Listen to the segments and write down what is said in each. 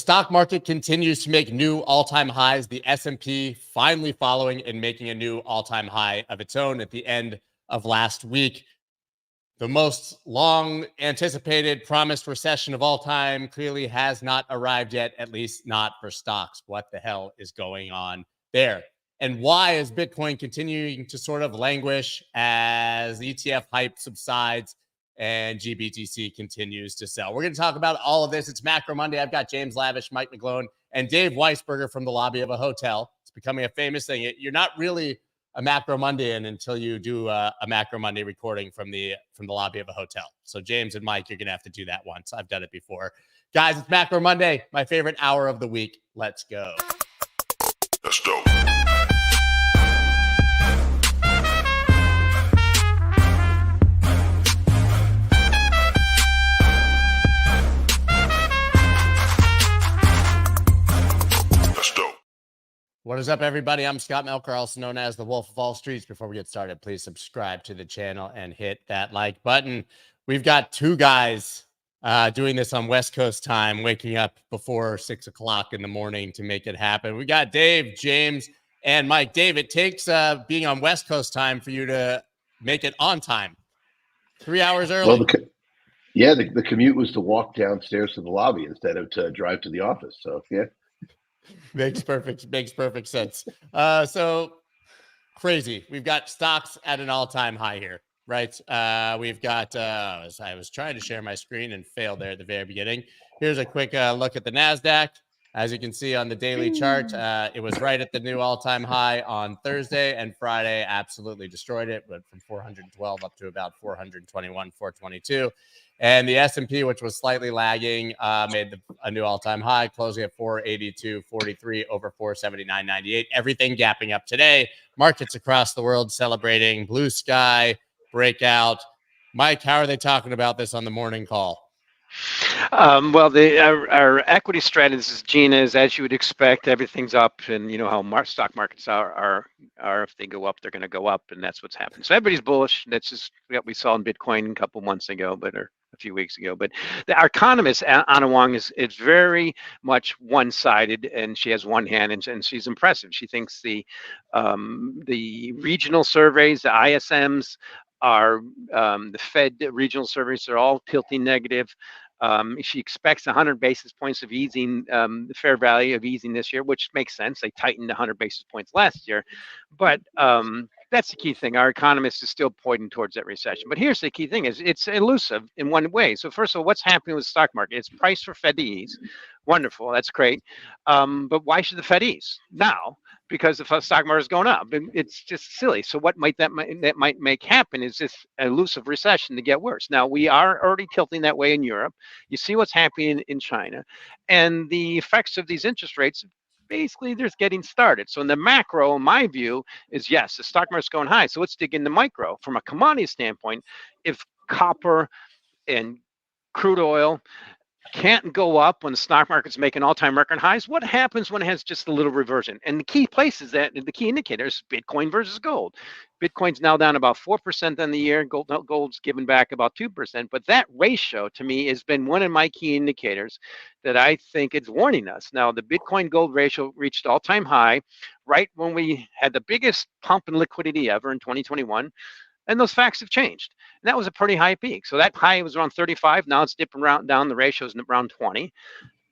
Stock market continues to make new all-time highs. The S&P finally following and making a new all-time high of its own at the end of last week. The most long anticipated promised recession of all time clearly has not arrived yet, at least not for stocks. What the hell is going on there? And why is Bitcoin continuing to sort of languish as ETF hype subsides and GBTC continues to sell? We're going to talk about all of this. It's Macro Monday. I've got James Lavish, Mike McGlone, and Dave Weisberger from the lobby of a hotel. It's becoming a famous thing. You're not really a Macro Monday until you do a Macro Monday recording from the lobby of a hotel. So James and Mike, you're going to have to do that once. I've done it before. Guys, it's Macro Monday, my favorite hour of the week. Let's go. Let's go. What is up, everybody? I'm Scott Melker, also known as the Wolf of All Streets. Before we get started, please subscribe to the channel and hit that like button. We've got two guys doing this on West Coast time, waking up before 6 o'clock in the morning to make it happen. We got Dave, James, and Mike. Dave, it takes being on West Coast time for you to make it on time. 3 hours early. Well, the commute was to walk downstairs to the lobby instead of to drive to the office. So, yeah. Makes perfect sense. So crazy. We've got stocks at an all-time high here, right? We've got, I was trying to share my screen and failed there at the very beginning. Here's a quick look at the NASDAQ. As you can see on the daily chart, it was right at the new all-time high on Thursday, and Friday absolutely destroyed it, went from 412 up to about 421, 422. And the S&P, which was slightly lagging, made a new all-time high, closing at 482.43 over 479.98. Everything gapping up today. Markets across the world celebrating blue sky, breakout. Mike, how are they talking about this on the morning call? Well, our equity strategist, Gina, is as you would expect, everything's up, and you know how stock markets are if they go up, they're going to go up, and that's what's happened. So everybody's bullish. That's just what we saw in Bitcoin a couple months ago, or a few weeks ago. But our economist, Anna Wong, is very much one-sided, and she has one hand, and she's impressive. She thinks the regional surveys, the ISMs, are the Fed regional surveys are all tilting negative. She expects 100 basis points of easing, the fair value of easing this year, which makes sense. They tightened 100 basis points last year. But that's the key thing. Our economist is still pointing towards that recession. But here's the key thing is it's elusive in one way. So first of all, what's happening with the stock market? It's priced for Fed to ease. Wonderful. That's great. But why should the Fed ease now? Because the stock market is going up. It's just silly. So what might that might make happen is this elusive recession to get worse. Now, we are already tilting that way in Europe. You see what's happening in China. And the effects of these interest rates, basically, they're getting started. So in the macro, my view is, yes, the stock market's going high. So let's dig into micro. From a commodity standpoint, if copper and crude oil can't go up when the stock market's making all-time record highs, what happens when it has just a little reversion? And the key place is that the key indicators, Bitcoin versus gold. Bitcoin's now down about 4% on the year. Gold's given back about 2%. But that ratio, to me, has been one of my key indicators that I think it's warning us. Now, the Bitcoin-gold ratio reached all-time high right when we had the biggest pump in liquidity ever in 2021. And those facts have changed. And that was a pretty high peak. So that high was around 35. Now it's dipping down. The ratio is around 20.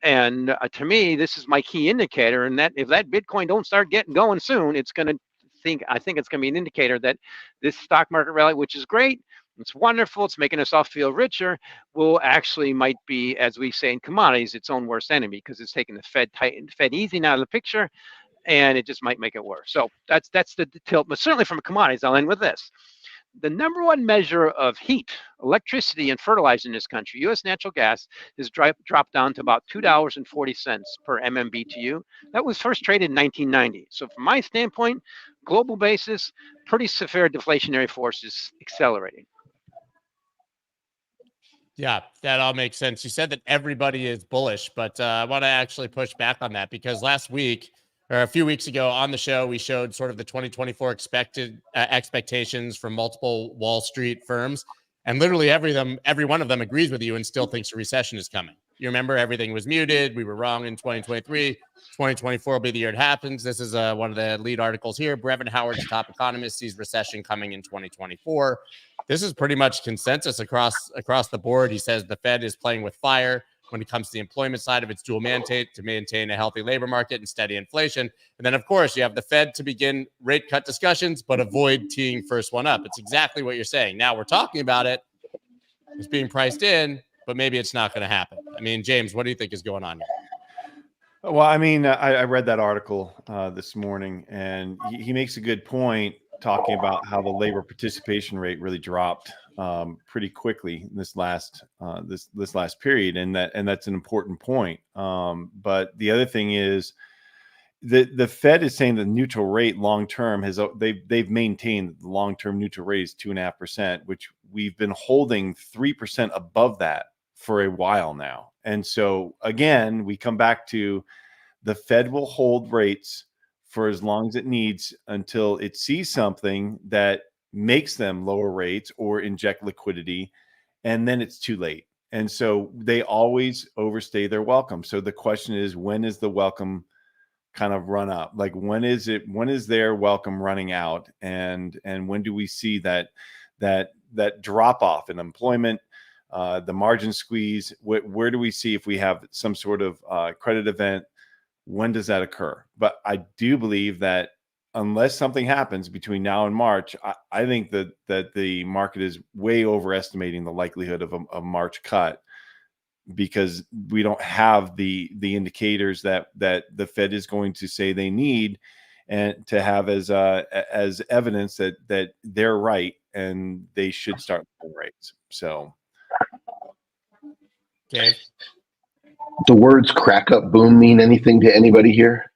And to me, this is my key indicator. And that if that Bitcoin don't start getting going soon, I think it's going to be an indicator that this stock market rally, which is great, it's wonderful, it's making us all feel richer, might be, as we say in commodities, its own worst enemy, because it's taking the Fed easing out of the picture, and it just might make it worse. So that's the tilt. But certainly from commodities, I'll end with this. The number one measure of heat, electricity, and fertilizer in this country, U.S. natural gas, has dropped down to about $2.40 per MMBTU. That was first traded in 1990. So from my standpoint, global basis, pretty severe deflationary forces accelerating. Yeah, that all makes sense. You said that everybody is bullish, but I want to actually push back on that because last week, or a few weeks ago on the show, we showed sort of the 2024 expectations from multiple Wall Street firms. And literally every one of them agrees with you and still thinks a recession is coming. You remember everything was muted. We were wrong in 2023. 2024 will be the year it happens. This is one of the lead articles here. Brevin Howard's top economist sees recession coming in 2024. This is pretty much consensus across the board. He says the Fed is playing with fire when it comes to the employment side of its dual mandate to maintain a healthy labor market and steady inflation. And then, of course, you have the Fed to begin rate cut discussions, but avoid teeing first one up. It's exactly what you're saying. Now we're talking about it. It's being priced in, but maybe it's not going to happen. I mean, James, what do you think is going on here? Well, I mean, I read that article this morning, and he makes a good point talking about how the labor participation rate really dropped pretty quickly in this last period, and that's an important point. But the other thing is the Fed is saying the neutral rate long term they've maintained the long term neutral rate is 2.5%, which we've been holding 3% above that for a while now. And so again, we come back to the Fed will hold rates for as long as it needs until it sees something that makes them lower rates or inject liquidity, and then it's too late. And so they always overstay their welcome. So the question is, when is the welcome kind of run up? Like, when is their welcome running out? And when do we see that drop off in employment, the margin squeeze? Where do we see if we have some sort of credit event? When does that occur? But I do believe that unless something happens between now and March, I think that the market is way overestimating the likelihood of a March cut, because we don't have the indicators that the Fed is going to say they need, and to have as evidence that they're right and they should start lowering rates. So, Dave? The words crack up boom mean anything to anybody here?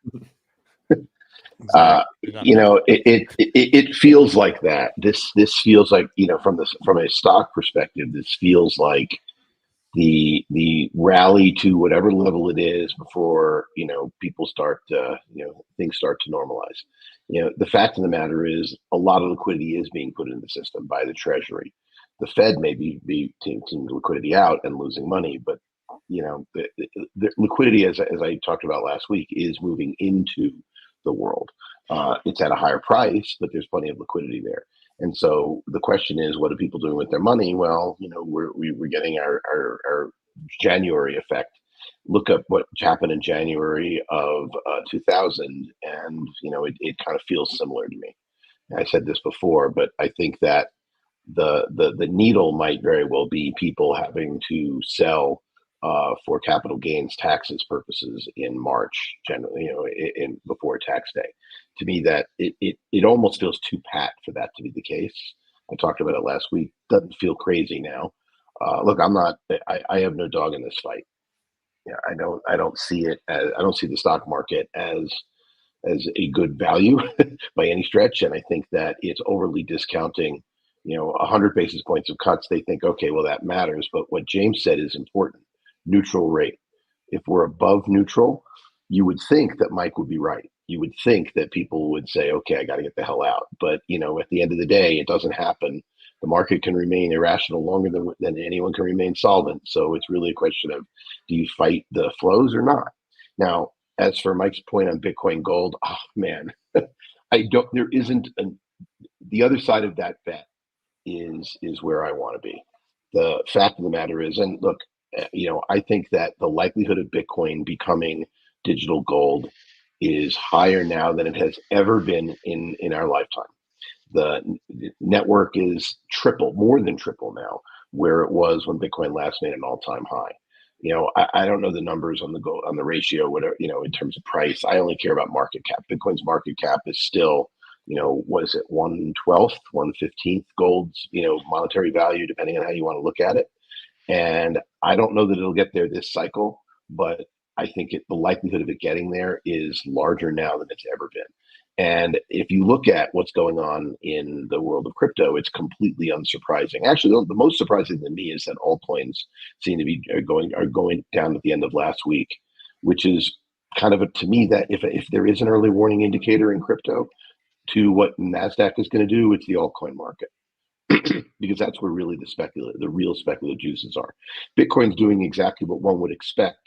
It feels like that. This feels like, from a stock perspective, this feels like the rally to whatever level it is before people start things start to normalize. The fact of the matter is, a lot of liquidity is being put in the system by the Treasury. The Fed may be taking liquidity out and losing money, but the liquidity, as I talked about last week, is moving into the world. It's at a higher price, but there's plenty of liquidity there. And so the question is, what are people doing with their money? Well, we're getting our January effect. Look up what happened in January of 2000, and it kind of feels similar to me. I said this before, but I think that the needle might very well be people having to sell for capital gains taxes purposes in March, generally, in before tax day. To me, that it almost feels too pat for that to be the case. I talked about it last week. Doesn't feel crazy now. Look, I have no dog in this fight. Yeah, I don't see it as, I don't see the stock market as a good value by any stretch, and I think that it's overly discounting. 100 basis points of cuts. They think, okay, well, that matters. But what James said is important. Neutral rate. If we're above neutral, you would think that Mike would be right. You would think that people would say, okay, I got to get the hell out. But, at the end of the day, it doesn't happen. The market can remain irrational longer than anyone can remain solvent. So it's really a question of, do you fight the flows or not? Now, as for Mike's point on Bitcoin gold, oh man, there isn't the other side of that bet is where I want to be. The fact of the matter is, and look, I think that the likelihood of Bitcoin becoming digital gold is higher now than it has ever been in our lifetime. The network is more than triple now, where it was when Bitcoin last made an all-time high. I don't know the numbers on the ratio, whatever, in terms of price. I only care about market cap. Bitcoin's market cap is still, what is it, 1/12th, 1/15th gold's, monetary value, depending on how you want to look at it. And I don't know that it'll get there this cycle, but I think the likelihood of it getting there is larger now than it's ever been. And if you look at what's going on in the world of crypto, it's completely unsurprising. Actually, the most surprising to me is that altcoins seem to be going down at the end of last week, which is kind of to me that if there is an early warning indicator in crypto to what NASDAQ is going to do, it's the altcoin market. because that's where really the real speculative juices are. Bitcoin's doing exactly what one would expect,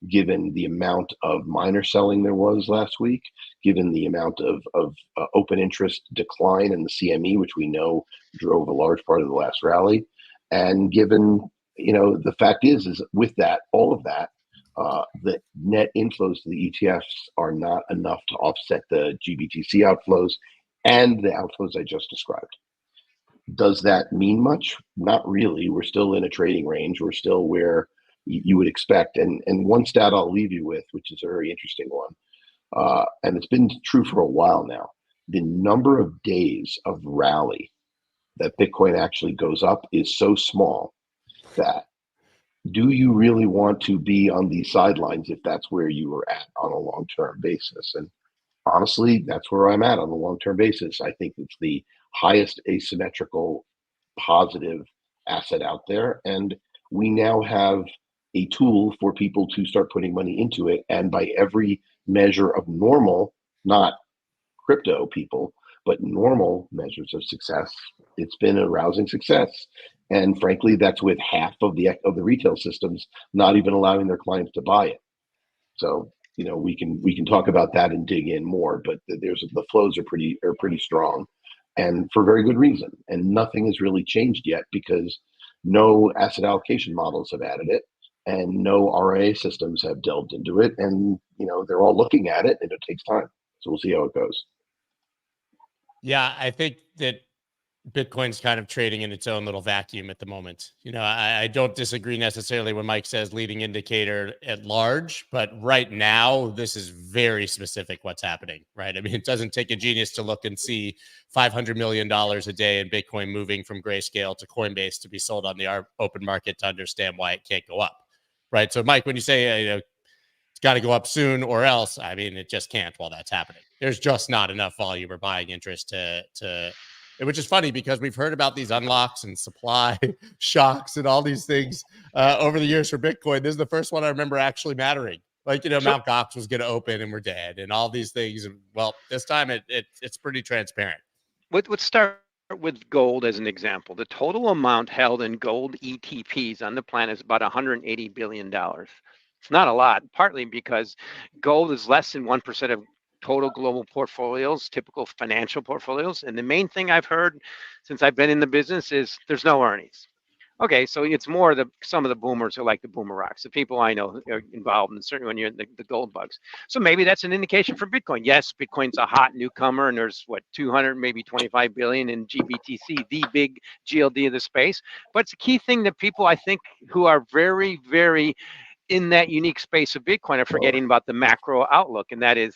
given the amount of miner selling there was last week, given the amount of open interest decline in the CME, which we know drove a large part of the last rally, and given, the fact is with that, all of that, the net inflows to the ETFs are not enough to offset the GBTC outflows and the outflows I just described. Does that mean much? Not really. We're still in a trading range. We're still where you would expect. And one stat I'll leave you with, which is a very interesting one, and it's been true for a while now, the number of days of rally that Bitcoin actually goes up is so small that do you really want to be on the sidelines if that's where you are at on a long-term basis? And honestly, that's where I'm at on a long-term basis. I think it's the highest asymmetrical positive asset out there. And we now have a tool for people to start putting money into it. And by every measure of normal, not crypto people, but normal measures of success, it's been a rousing success. And frankly, that's with half of the retail systems not even allowing their clients to buy it. So, we can talk about that and dig in more, but the flows are pretty strong, and for very good reason. And nothing has really changed yet because no asset allocation models have added it, and no RIA systems have delved into it. And they're all looking at it, and it takes time. So we'll see how it goes. Yeah, I think that Bitcoin's kind of trading in its own little vacuum at the moment. I don't disagree necessarily when Mike says leading indicator at large, but right now, this is very specific what's happening, right? I mean, it doesn't take a genius to look and see $500 million a day in Bitcoin moving from Grayscale to Coinbase to be sold on the open market to understand why it can't go up, right? So, Mike, when you say, it's got to go up soon or else, I mean, it just can't while that's happening. There's just not enough volume or buying interest to which is funny because we've heard about these unlocks and supply shocks and all these things over the years for Bitcoin. This is the first one I remember actually mattering. Like, Sure. Mt. Gox was going to open and we're dead and all these things. Well, this time it's pretty transparent. Let's start with gold as an example. The total amount held in gold ETPs on the planet is about $180 billion. It's not a lot, partly because gold is less than 1% of total global portfolios, typical financial portfolios. And the main thing I've heard since I've been in the business is there's no earnings. Okay, so it's more some of the boomers who like the boomer rocks, the people I know are involved, and certainly when you're in the gold bugs. So maybe that's an indication for Bitcoin. Yes, Bitcoin's a hot newcomer, and there's 200, maybe 25 billion in GBTC, the big GLD of the space. But it's a key thing that people, I think, who are very, very in that unique space of Bitcoin are forgetting about the macro outlook, and that is,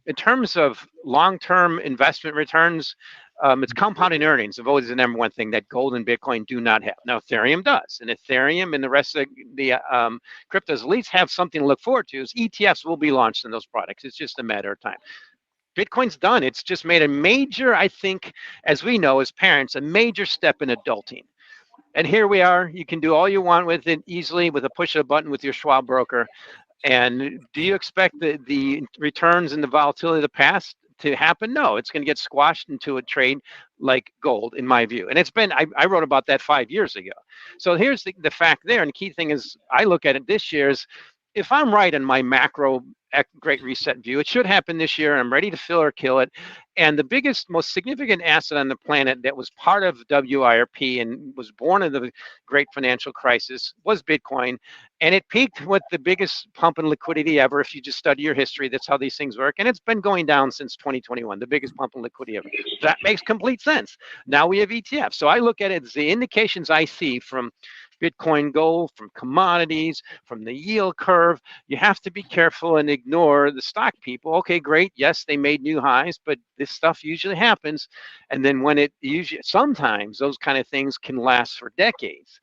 in terms of long-term investment returns, it's compounding earnings have always the number one thing that gold and Bitcoin do not have. Now, Ethereum does, and Ethereum and the rest of the cryptos at least have something to look forward to. Is ETFs will be launched in those products. It's just a matter of time. Bitcoin's done. It's just made a major, I think, as we know as parents, a major step in adulting. And here we are. You can do all you want with it easily with a push of a button with your Schwab broker. And do you expect the returns and the volatility of the past to happen? No, it's going to get squashed into a trade like gold, in my view. And it's been, I wrote about that 5 years ago. So here's the fact there. And the key thing is, I look at it this year is, if I'm right in my macro Great Reset view, it should happen this year. I'm ready to fill or kill it. And the biggest, most significant asset on the planet that was part of WIRP and was born of the great financial crisis was Bitcoin. And it peaked with the biggest pump in liquidity ever. If you just study your history, that's how these things work. And it's been going down since 2021, the biggest pump in liquidity ever. That makes complete sense. Now we have ETFs. So I look at it as the indications I see from Bitcoin, gold, from commodities, from the yield curve. You have to be careful and ignore the stock people. Okay, great. Yes, they made new highs, but this stuff usually happens. And then when it usually, sometimes those kind of things can last for decades.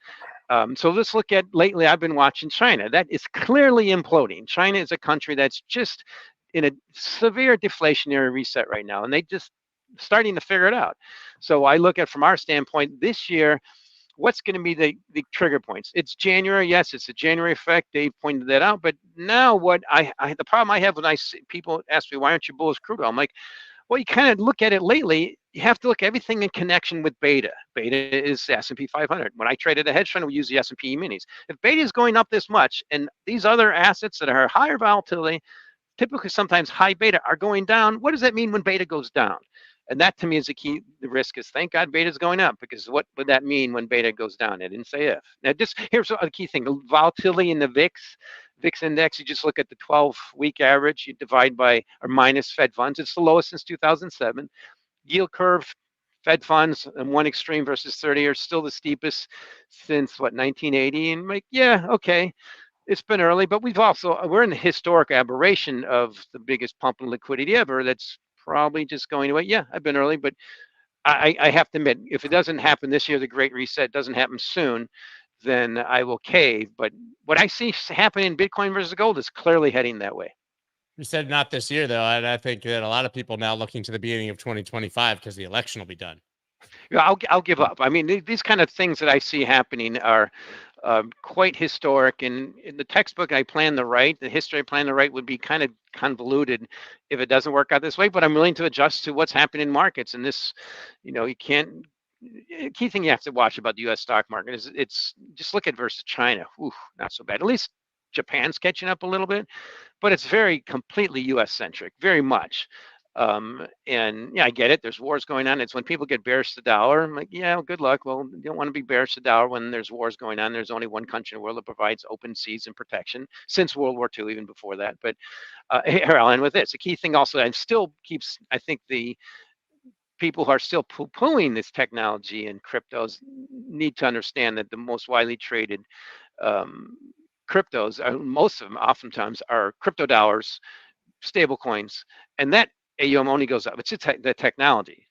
So let's look at lately, I've been watching China. That is clearly imploding. China is a country that's just in a severe deflationary reset right now, and they just starting to figure it out. So I look at, from our standpoint, this year, what's going to be the trigger points? It's January. Yes, it's a January effect. Dave pointed that out. But now what the problem I have when I see people ask me, why aren't you bullish crude oil? I'm like, well, you kind of look at it lately. you have to look at everything in connection with beta. Beta is S&P 500. When I traded a hedge fund, we use the S&P minis. If beta is going up this much and these other assets that are higher volatility, typically sometimes high beta, are going down, what does that mean when beta goes down? And that to me is the key. The risk is, thank God beta is going up, because what would that mean when beta goes down? I didn't say if. Now, just here's the key thing: the volatility in the VIX index. You just look at the 12-week average, you divide by or minus Fed funds. It's the lowest since 2007. Yield curve, Fed funds in one extreme versus 30 are still the steepest since what, 1980. And like, yeah, okay, it's been early, but we're in the historic aberration of the biggest pump in liquidity ever. That's probably just going away. Yeah, I've been early, but I have to admit, if it doesn't happen this year, the Great Reset doesn't happen soon, then I will cave. But what I see happening in Bitcoin versus gold is clearly heading that way. You said not this year, though, and I think that a lot of people now looking to the beginning of 2025 because the election will be done. Yeah, I'll give up. I mean, these kind of things that I see happening are quite historic. And in the textbook I plan to write, the history I plan to write would be kind of convoluted if it doesn't work out this way. But I'm willing to adjust to what's happening in markets. And this, you can't. Key thing you have to watch about the U.S. stock market is it's just look at versus China. Ooh, not so bad. At least Japan's catching up a little bit, but it's very completely U.S. centric, very much. And yeah, I get it. There's wars going on. It's when people get bearish to the dollar. I'm like, yeah, well, good luck. Well, you don't want to be bearish to the dollar when there's wars going on. There's only one country in the world that provides open seas and protection since World War II, even before that. But here, I'll end with this. The key thing also, and still keeps, I think the people who are still poo-pooing this technology and cryptos need to understand that the most widely traded cryptos, most of them oftentimes are crypto dollars, stable coins, and that AUM only goes up. It's the technology.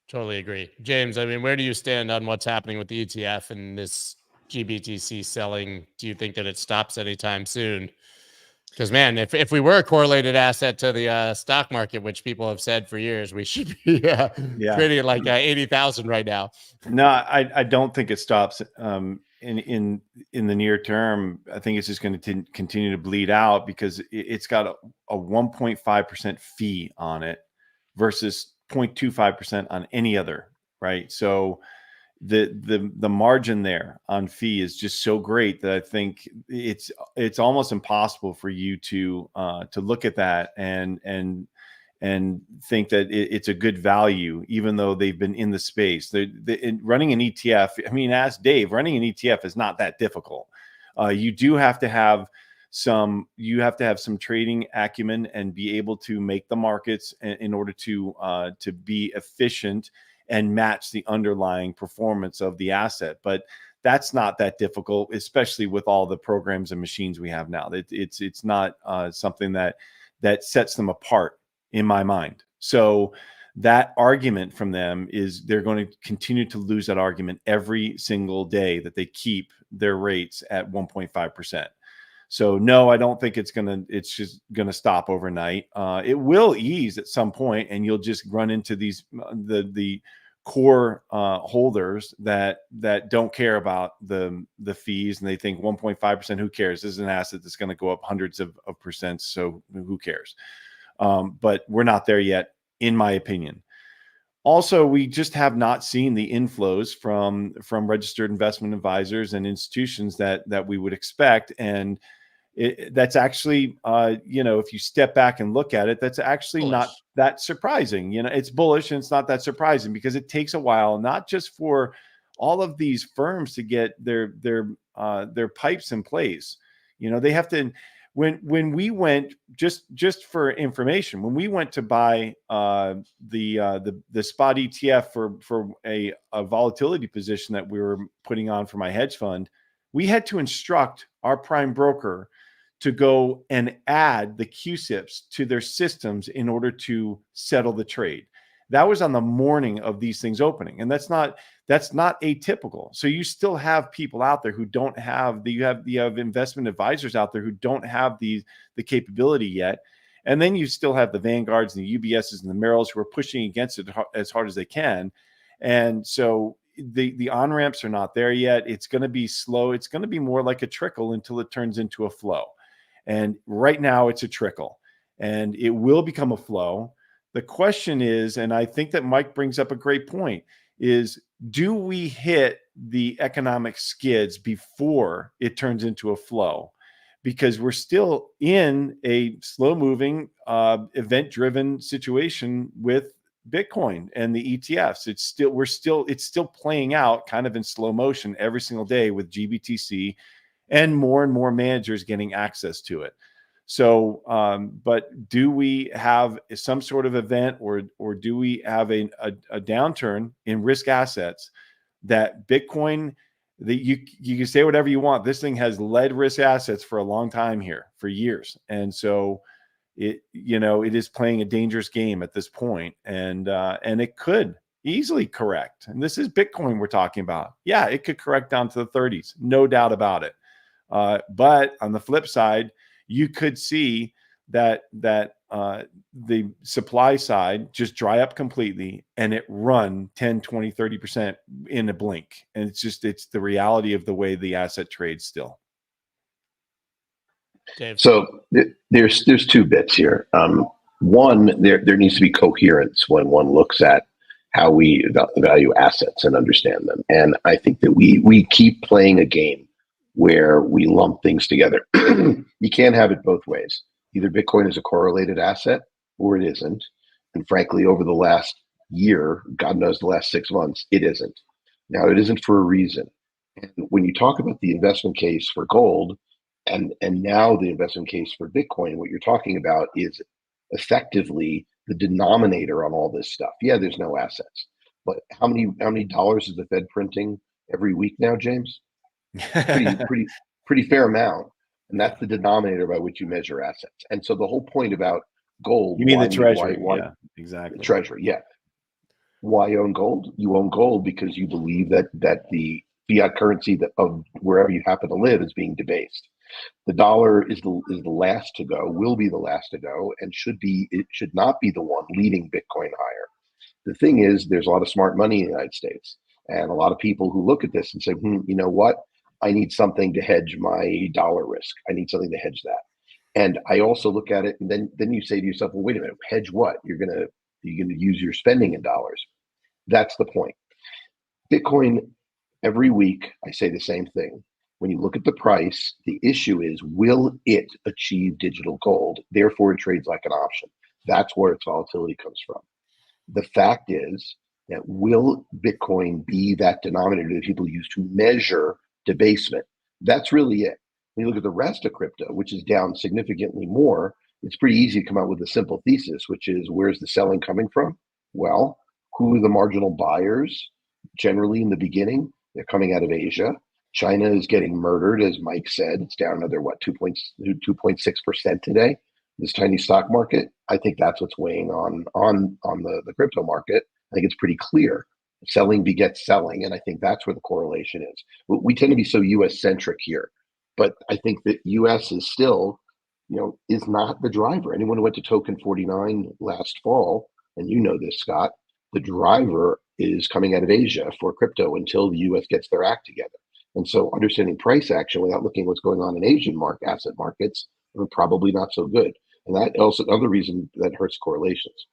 Totally agree. James, I mean, where do you stand on what's happening with the ETF and this GBTC selling? Do you think that it stops anytime soon? Because, man, if we were a correlated asset to the stock market, which people have said for years, we should be trading at like 80,000 right now. No, I don't think it stops in the near term. I think it's just going to continue to bleed out because it's got a 1.5% fee on it versus 0.25% on any other, right? So the margin there on fee is just so great that I think it's almost impossible for you to look at that and think that it's a good value, even though they've been in the space. Running an ETF, I mean, ask Dave, running an ETF is not that difficult. You do have to have some trading acumen and be able to make the markets in order to be efficient and match the underlying performance of the asset. But that's not that difficult, especially with all the programs and machines we have now. It's not something that sets them apart in my mind. So that argument from them is they're going to continue to lose that argument every single day that they keep their rates at 1.5%. So no, I don't think it's just gonna stop overnight. It will ease at some point, and you'll just run into these the core holders that don't care about the fees, and they think 1.5%, who cares? This is an asset that's going to go up hundreds of percents, so who cares? But we're not there yet, in my opinion. Also, we just have not seen the inflows from registered investment advisors and institutions that we would expect. And that's actually, if you step back and look at it, that's actually bullish. Not that surprising. It's bullish, and it's not that surprising because it takes a while, not just for all of these firms to get their pipes in place. They have to. When we went, just for information, when we went to buy the spot ETF for a volatility position that we were putting on for my hedge fund, we had to instruct our prime broker to go and add the QSIPs to their systems in order to settle the trade. That was on the morning of these things opening, and that's not atypical. So you still have people out there who don't have you have investment advisors out there who don't have the capability yet, and then you still have the Vanguards and the UBSs and the Merrills who are pushing against it as hard as they can, and so the on ramps are not there yet. It's going to be slow. It's going to be more like a trickle until it turns into a flow, and right now it's a trickle, and it will become a flow. The question is, and I think that Mike brings up a great point, is do we hit the economic skids before it turns into a flow? Because we're still in a slow-moving, event-driven situation with Bitcoin and the ETFs. It's still playing out kind of in slow motion every single day with GBTC and more managers getting access to it. So, but do we have some sort of event, or do we have a downturn in risk assets that Bitcoin? That you can say whatever you want. This thing has led risk assets for a long time here, for years, and so it is playing a dangerous game at this point, and it could easily correct. And this is Bitcoin we're talking about. Yeah, it could correct down to the 30s, no doubt about it. But on the flip side, you could see that the supply side just dry up completely and it run 10, 20, 30% in a blink. And it's the reality of the way the asset trades still. Dave. So there's two bits here. One, there needs to be coherence when one looks at how we value assets and understand them. And I think that we keep playing a game where we lump things together. You can't have it both ways. Either Bitcoin is a correlated asset or it isn't. And frankly, over the last year, God knows the last 6 months, it isn't. Now, it isn't for a reason. And when you talk about the investment case for gold and now the investment case for Bitcoin, what you're talking about is effectively the denominator on all this stuff. Yeah, there's no assets. But how many dollars is the Fed printing every week now, James? Pretty fair amount, and that's the denominator by which you measure assets. And so the whole point about gold, you mean the treasury? Yeah, exactly. The treasury, yeah. Why own gold? You own gold because you believe that the fiat currency of wherever you happen to live is being debased. The dollar is the last to go, will be the last to go, and it should not be the one leading Bitcoin higher. The thing is, there's a lot of smart money in the United States, and a lot of people who look at this and say, you know what? I need something to hedge my dollar risk. I need something to hedge that. And I also look at it, and then you say to yourself, well, wait a minute, hedge what? You're gonna use your spending in dollars. That's the point. Bitcoin, every week, I say the same thing. When you look at the price, the issue is, will it achieve digital gold? Therefore, it trades like an option. That's where its volatility comes from. The fact is that will Bitcoin be that denominator that people use to measure debasement? That's really it. When you look at the rest of crypto, which is down significantly more, it's pretty easy to come out with a simple thesis, which is, where's the selling coming from? Well, who are the marginal buyers? Generally, in the beginning, they're coming out of Asia. China is getting murdered, as Mike said. It's down another 2.6% today. This tiny stock market. I think that's what's weighing on the crypto market. I think it's pretty clear. Selling begets selling, and I think that's where the correlation is. We tend to be so U.S. centric here, but I think that U.S. is still, is not the driver. Anyone who went to Token 49 last fall, and you know this, Scott, the driver is coming out of Asia for crypto until the U.S. gets their act together. And so understanding price action without looking at what's going on in Asian asset markets are probably not so good. And that also another reason that hurts correlations.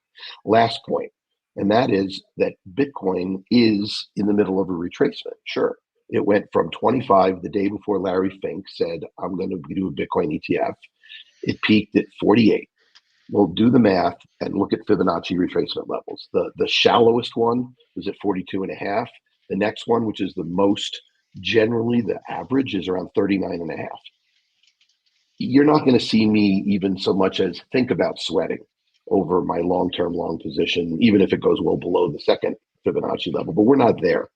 Last point, and that is that Bitcoin is in the middle of a retracement. Sure, it went from 25 the day before Larry Fink said, I'm going to do a Bitcoin ETF. It peaked at 48. Well, do the math and look at Fibonacci retracement levels. The shallowest one was at 42.5. The next one, which is the most generally the average, is around 39.5. You're not going to see me even so much as think about sweating over my long-term long position, even if it goes well below the second Fibonacci level. But we're not there.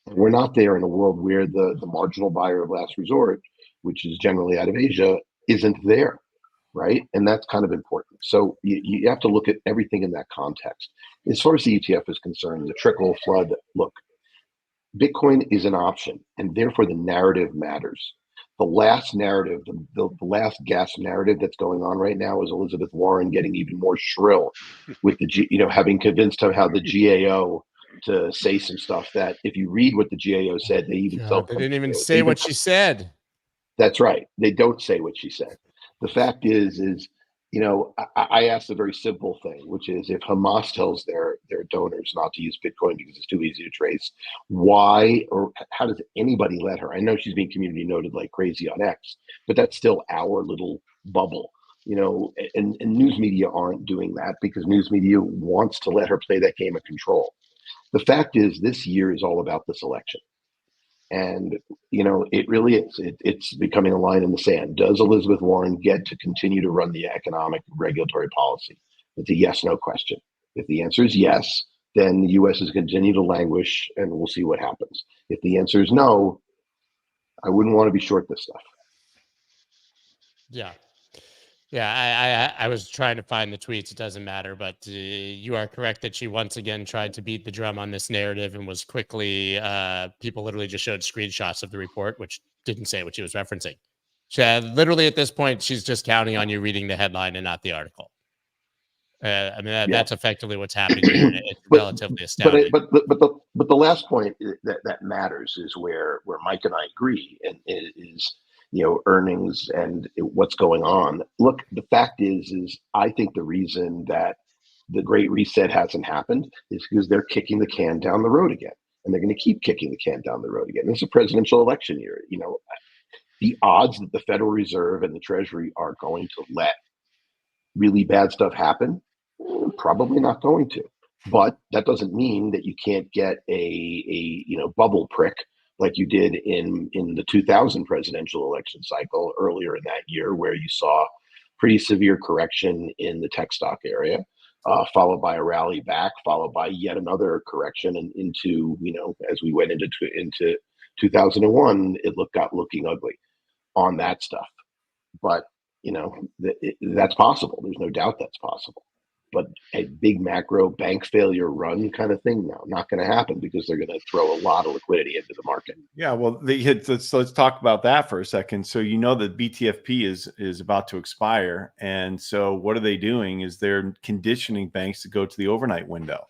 And we're not there in a world where the marginal buyer of last resort, which is generally out of Asia, isn't there, right? And that's kind of important. So you have to look at everything in that context. As far as the ETF is concerned, the trickle, flood, look, Bitcoin is an option, and therefore the narrative matters. The last narrative, the last gas narrative that's going on right now is Elizabeth Warren getting even more shrill with having convinced her how the GAO to say some stuff that if you read what the GAO said, they even they didn't even say what she said. That's right. They don't say what she said. The fact is I asked a very simple thing, which is if Hamas tells their donors not to use Bitcoin because it's too easy to trace, why or how does anybody let her? I know she's being community noted like crazy on X, but that's still our little bubble, and news media aren't doing that because news media wants to let her play that game of control. The fact is, this year is all about this election. And, it really is. It's becoming a line in the sand. Does Elizabeth Warren get to continue to run the economic regulatory policy? It's a yes, no question. If the answer is yes, then the U.S. is continue to languish and we'll see what happens. If the answer is no, I wouldn't want to be short this stuff. Yeah. Yeah, I was trying to find the tweets. It doesn't matter, but you are correct that she once again tried to beat the drum on this narrative and was quickly, people literally just showed screenshots of the report, which didn't say what she was referencing. Literally at this point, she's just counting on you reading the headline and not the article. That's effectively what's happening here. It's relatively astounding. But the last point that matters is where Mike and I agree, and it is earnings and what's going on. Look, the fact is I think the reason that the Great Reset hasn't happened is because they're kicking the can down the road again, and they're going to keep kicking the can down the road again. It's a presidential election year. The odds that the Federal Reserve and the Treasury are going to let really bad stuff happen, probably not going to. But that doesn't mean that you can't get a bubble prick like you did in the 2000 presidential election cycle earlier in that year, where you saw pretty severe correction in the tech stock area, followed by a rally back, followed by yet another correction, and into as we went into 2001, it got looking ugly on that stuff. But that's possible. There's no doubt that's possible. But a big macro bank failure run kind of thing, no, not going to happen because they're going to throw a lot of liquidity into the market. Yeah, well, let's talk about that for a second. So that BTFP is about to expire, and so what are they doing? Is they're conditioning banks to go to the overnight window.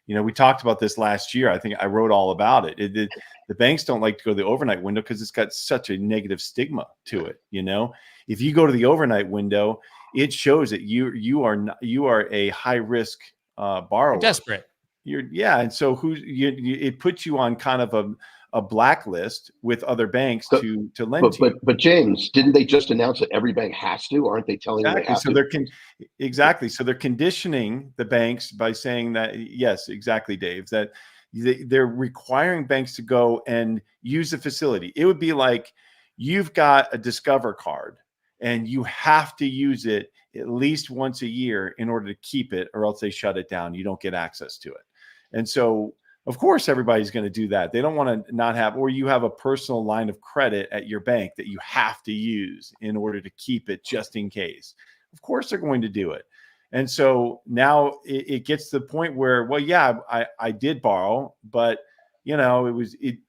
We talked about this last year. I think I wrote all about it. The banks don't like to go to the overnight window because it's got such a negative stigma to it. If you go to the overnight window, it shows that you are a high risk borrower. Desperate. And so it puts you on kind of a blacklist with other banks to lend to. But James, didn't they just announce that every bank has to? Aren't they telling you they have to? Exactly. So they're conditioning the banks by saying that, yes, exactly, Dave, that they're requiring banks to go and use the facility. It would be like you've got a Discover card and you have to use it at least once a year in order to keep it, or else they shut it down. You don't get access to it. And so, of course, everybody's going to do that. They don't want to not have, or you have a personal line of credit at your bank that you have to use in order to keep it just in case. Of course, they're going to do it. And so now it gets to the point where, well, yeah, I did borrow, but it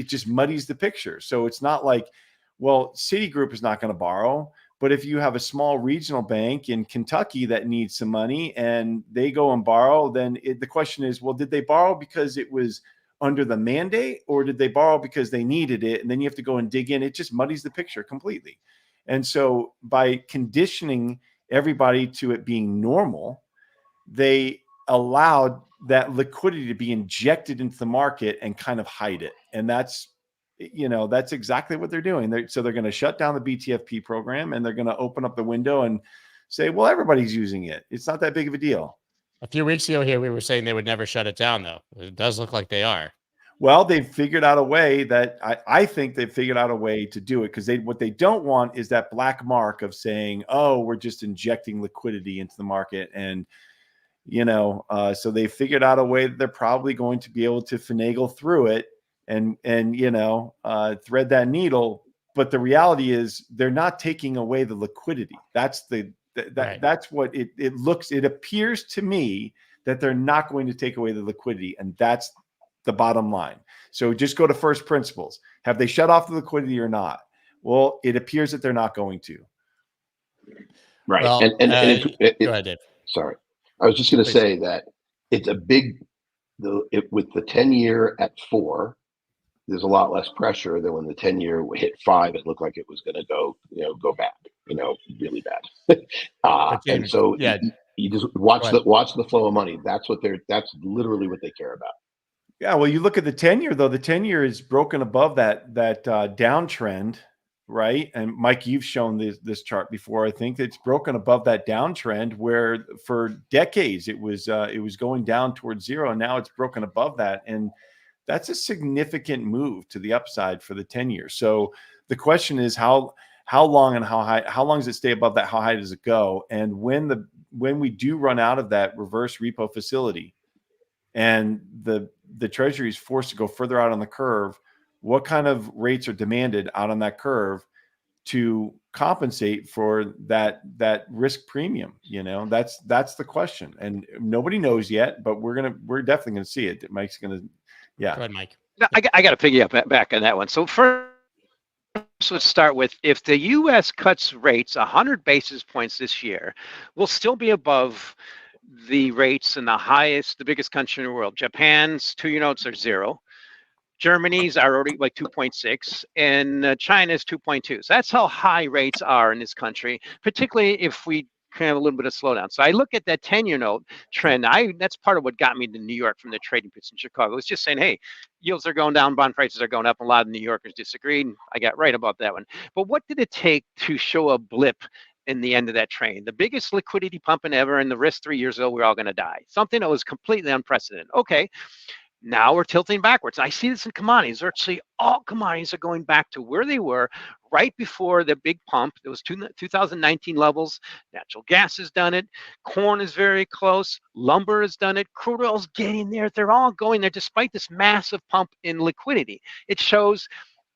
just muddies the picture. So it's not like, well, Citigroup is not going to borrow, but if you have a small regional bank in Kentucky that needs some money and they go and borrow, then the question is, well, did they borrow because it was under the mandate, or did they borrow because they needed it? And then you have to go and dig in. It just muddies the picture completely. And so by conditioning everybody to it being normal, they allowed that liquidity to be injected into the market and kind of hide it. And that's exactly what they're doing. So they're going to shut down the BTFP program, and they're going to open up the window and say, well, everybody's using it. It's not that big of a deal. A few weeks ago here, we were saying they would never shut it down, though. It does look like they are. Well, they've figured out a way that I think they've figured out a way to do it, because what they don't want is that black mark of saying, oh, we're just injecting liquidity into the market. And, so they figured out a way that they're probably going to be able to finagle through it and thread that needle. But the reality is they're not taking away the liquidity. That's that's what it appears to me that they're not going to take away the liquidity. And that's the bottom line. So just go to first principles. Have they shut off the liquidity or not? Well, it appears that they're not going to. Right. Well, go ahead, Dave. Sorry. I was just going to say that it's a big, with the 10-year at 4, there's a lot less pressure than when the 10-year hit 5. It looked like it was going to go back. really bad. And James, so yeah, you just go watch ahead. the flow of money. That's literally what they care about. Yeah, well, you look at the 10-year though. The 10-year is broken above that downtrend, right? And Mike, you've shown this chart before. I think it's broken above that downtrend where for decades it was going down towards zero, and now it's broken above that, and that's a significant move to the upside for the 10-year. So the question is how long and how high? How long does it stay above that? How high does it go? And when we do run out of that reverse repo facility, and the Treasury is forced to go further out on the curve, what kind of rates are demanded out on that curve to compensate for that risk premium? That's the question, and nobody knows yet, but we're definitely gonna see it. Mike's gonna, yeah. Go ahead, Mike. Now, I got to piggyback back on that one. So first, let's start with, if the U.S. cuts rates 100 basis points this year, we'll still be above the rates in the biggest country in the world. Japan's 2-year notes are 0. Germany's are already like 2.6, and China's 2.2. So that's how high rates are in this country, particularly if we have a little bit of slowdown. So I look at that 10-year note trend. That's part of what got me to New York from the trading pits in Chicago. It's just saying, hey, yields are going down, bond prices are going up. A lot of New Yorkers disagreed. I got right about that one. But what did it take to show a blip in the end of that train? The biggest liquidity pumping ever, and the risk 3 years ago, we're all going to die. Something that was completely unprecedented. Okay. Now we're tilting backwards. I see this in commodities. Virtually all commodities are going back to where they were right before the big pump. It was 2019 levels. Natural gas has done it. Corn is very close. Lumber has done it. Crude oil's getting there. They're all going there despite this massive pump in liquidity. It shows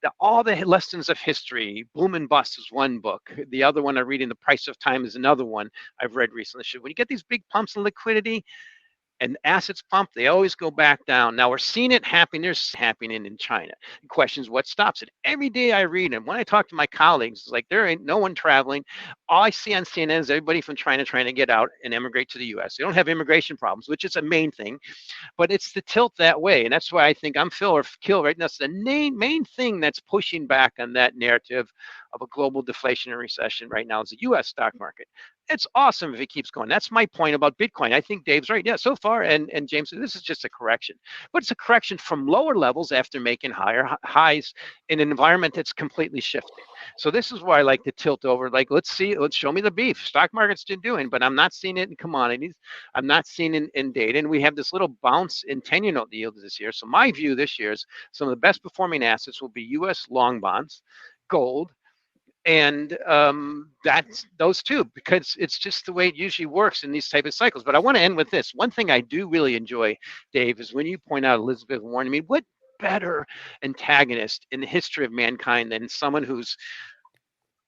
that all the lessons of history. Boom and Bust is one book. The other one I'm reading, The Price of Time, is another one I've read recently. When you get these big pumps in liquidity, and assets pump, they always go back down. Now we're seeing it happen. There's happening in China. The question is, what stops it? Every day I read, and when I talk to my colleagues, it's like there ain't no one traveling. All I see on CNN is everybody from China trying to get out and emigrate to the U.S. They don't have immigration problems, which is a main thing, but it's the tilt that way. And that's why I think I'm Phil or Kill right now. That's the main thing that's pushing back on that narrative of a global deflationary recession right now is the U.S. stock market. It's awesome if it keeps going. That's my point about Bitcoin. I think Dave's right. Yeah, so far, and James, this is just a correction. But it's a correction from lower levels after making higher highs in an environment that's completely shifting. So this is why I like to tilt over. Like, let's show me the beef. Stock market's still doing, but I'm not seeing it in commodities. I'm not seeing it in data. And we have this little bounce in 10-year note yields this year. So my view this year is some of the best performing assets will be U.S. long bonds, gold, and that's those two, because it's just the way it usually works in these type of cycles. But I want to end with this. One thing I do really enjoy, Dave, is when you point out Elizabeth Warren. I mean, what better antagonist in the history of mankind than someone who's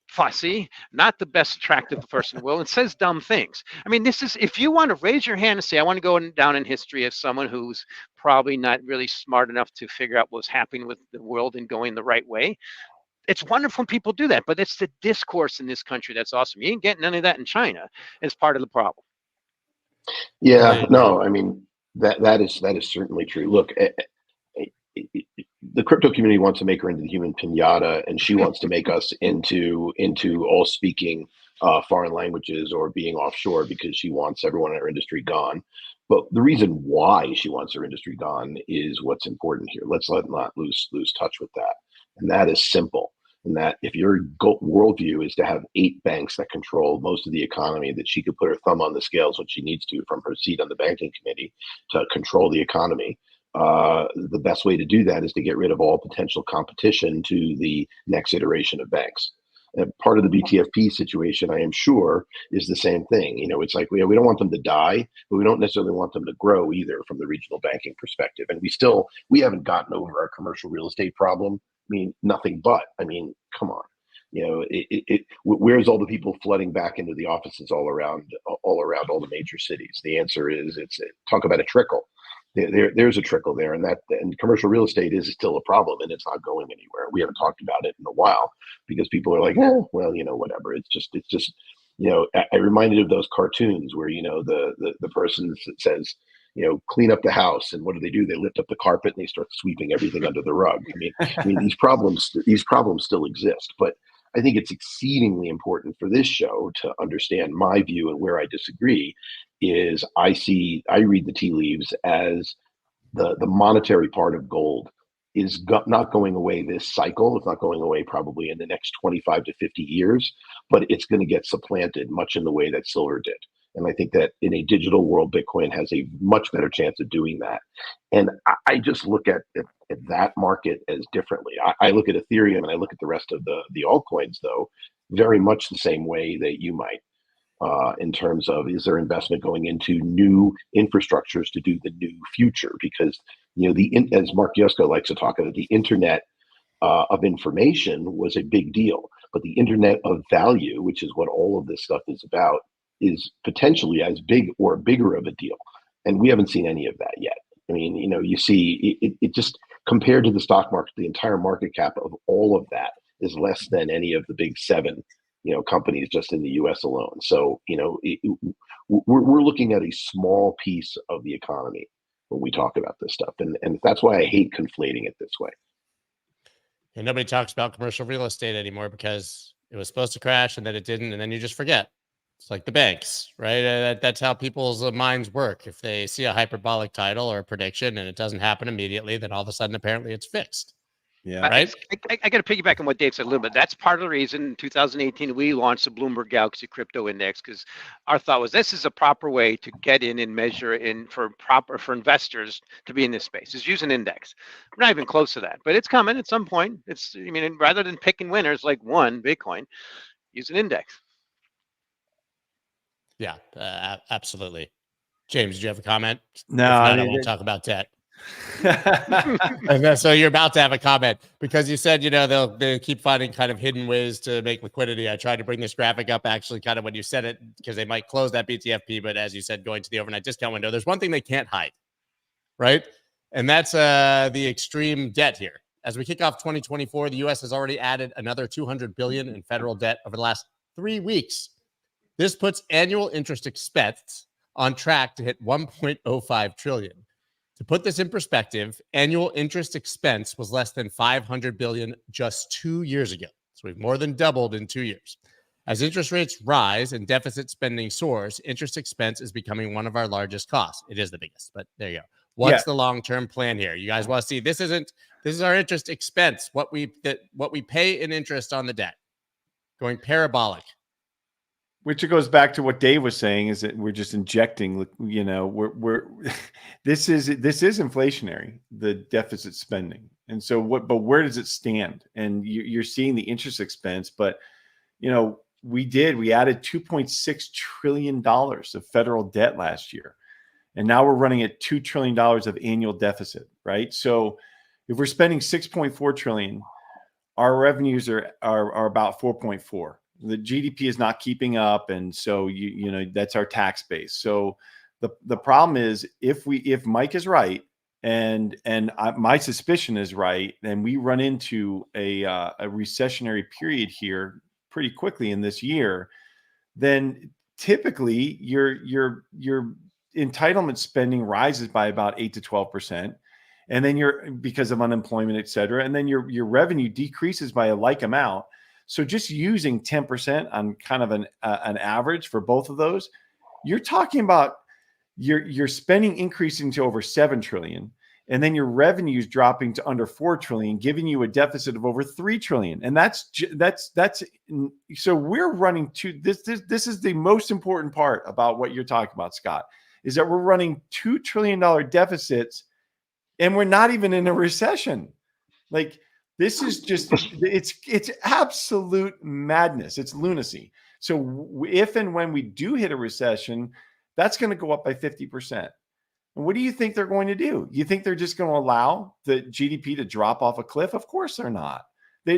fussy, not the best attractive person in the world, and says dumb things. I mean, this is, if you want to raise your hand and say, I want to go down in history as someone who's probably not really smart enough to figure out what's happening with the world and going the right way, it's wonderful when people do that, but it's the discourse in this country that's awesome. You ain't getting none of that in China as part of the problem. Yeah, no, I mean, that is certainly true. Look, the crypto community wants to make her into the human pinata, and she wants to make us into all speaking foreign languages or being offshore because she wants everyone in her industry gone. But the reason why she wants her industry gone is what's important here. Let's not lose touch with that. And that is simple. And that if your worldview is to have 8 banks that control most of the economy, that she could put her thumb on the scales when she needs to from her seat on the banking committee to control the economy, the best way to do that is to get rid of all potential competition to the next iteration of banks. Part of the BTFP situation, I am sure, is the same thing. You know, it's like we don't want them to die, but we don't necessarily want them to grow either from the regional banking perspective. And we haven't gotten over our commercial real estate problem. I mean, nothing but. I mean, come on. You know, where's all the people flooding back into the offices all around all the major cities? The answer is talk about a trickle. There's a trickle there, and commercial real estate is still a problem, and it's not going anywhere. We haven't talked about it in a while because people are like, well, you know, whatever. It's just, you know, I reminded of those cartoons where, you know, the person says, you know, clean up the house, and what do? They lift up the carpet and they start sweeping everything under the rug. I mean, these problems still exist, but I think it's exceedingly important for this show to understand my view, and where I disagree is I read the tea leaves as the monetary part of gold is not going away this cycle. It's not going away probably in the next 25 to 50 years, but it's going to get supplanted much in the way that silver did. And I think that in a digital world, Bitcoin has a much better chance of doing that. And I just look at that market as differently. I look at Ethereum and I look at the rest of the altcoins, though, very much the same way that you might, in terms of, is there investment going into new infrastructures to do the new future? Because, you know, as Mark Yusko likes to talk about, the internet of information was a big deal, but the internet of value, which is what all of this stuff is about, is potentially as big or bigger of a deal. And we haven't seen any of that yet. I mean, you know, you see it just compared to the stock market, the entire market cap of all of that is less than any of the big 7, you know, companies just in the US alone. So, you know, we're looking at a small piece of the economy when we talk about this stuff. And that's why I hate conflating it this way. And nobody talks about commercial real estate anymore because it was supposed to crash and then it didn't. And then you just forget. It's like the banks, right? That's how people's minds work. If they see a hyperbolic title or a prediction and it doesn't happen immediately, then all of a sudden, apparently it's fixed. Yeah. Right. I got to piggyback on what Dave said a little bit. That's part of the reason in 2018 we launched the Bloomberg Galaxy Crypto Index, because our thought was this is a proper way to get in and measure in for investors to be in this space, is use an index. We're not even close to that, but it's coming at some point. I mean, rather than picking winners like one Bitcoin, use an index. Yeah, absolutely. James, did you have a comment? No, if not, I won't talk about debt. So you're about to have a comment because you said, you know, they'll keep finding kind of hidden ways to make liquidity. I tried to bring this graphic up actually kind of when you said it, because they might close that BTFP, but as you said, going to the overnight discount window, there's one thing they can't hide, right? And that's the extreme debt here. As we kick off 2024, the U.S. has already added another $200 billion in federal debt over the last 3 weeks. This puts annual interest expense on track to hit $1.05 trillion. To put this in perspective, annual interest expense was less than $500 billion just 2 years ago. So we've more than doubled in 2 years. As interest rates rise and deficit spending soars, interest expense is becoming one of our largest costs. It is the biggest, but there you go. What's the long-term plan here? You guys want to see, this is our interest expense, what we pay in interest on the debt, going parabolic. Which it goes back to what Dave was saying, is that we're just injecting, you know, this is inflationary, the deficit spending. And so but where does it stand? And you're seeing the interest expense, but, you know, we added $2.6 trillion of federal debt last year. And now we're running at $2 trillion of annual deficit, right? So if we're spending $6.4 trillion, our revenues are about 4.4. The GDP is not keeping up, and so you know that's our tax base. So the problem is if Mike is right and my suspicion is right, then we run into a recessionary period here pretty quickly in this year. Then typically your entitlement spending rises by about 8 to 12%, and then because of unemployment, et cetera, and then your revenue decreases by a like amount. So just using 10% on kind of an average for both of those, you're talking about your spending increasing to over 7 trillion, and then your revenues dropping to under 4 trillion, giving you a deficit of over 3 trillion. And that's so we're running to this is the most important part about what you're talking about, Scott, is that we're running $2 trillion deficits and we're not even in a recession. Like, this is just, it's absolute madness. It's lunacy. So if and when we do hit a recession, that's going to go up by 50%. And what do you think they're going to do? You think they're just going to allow the GDP to drop off a cliff? Of course they're not. The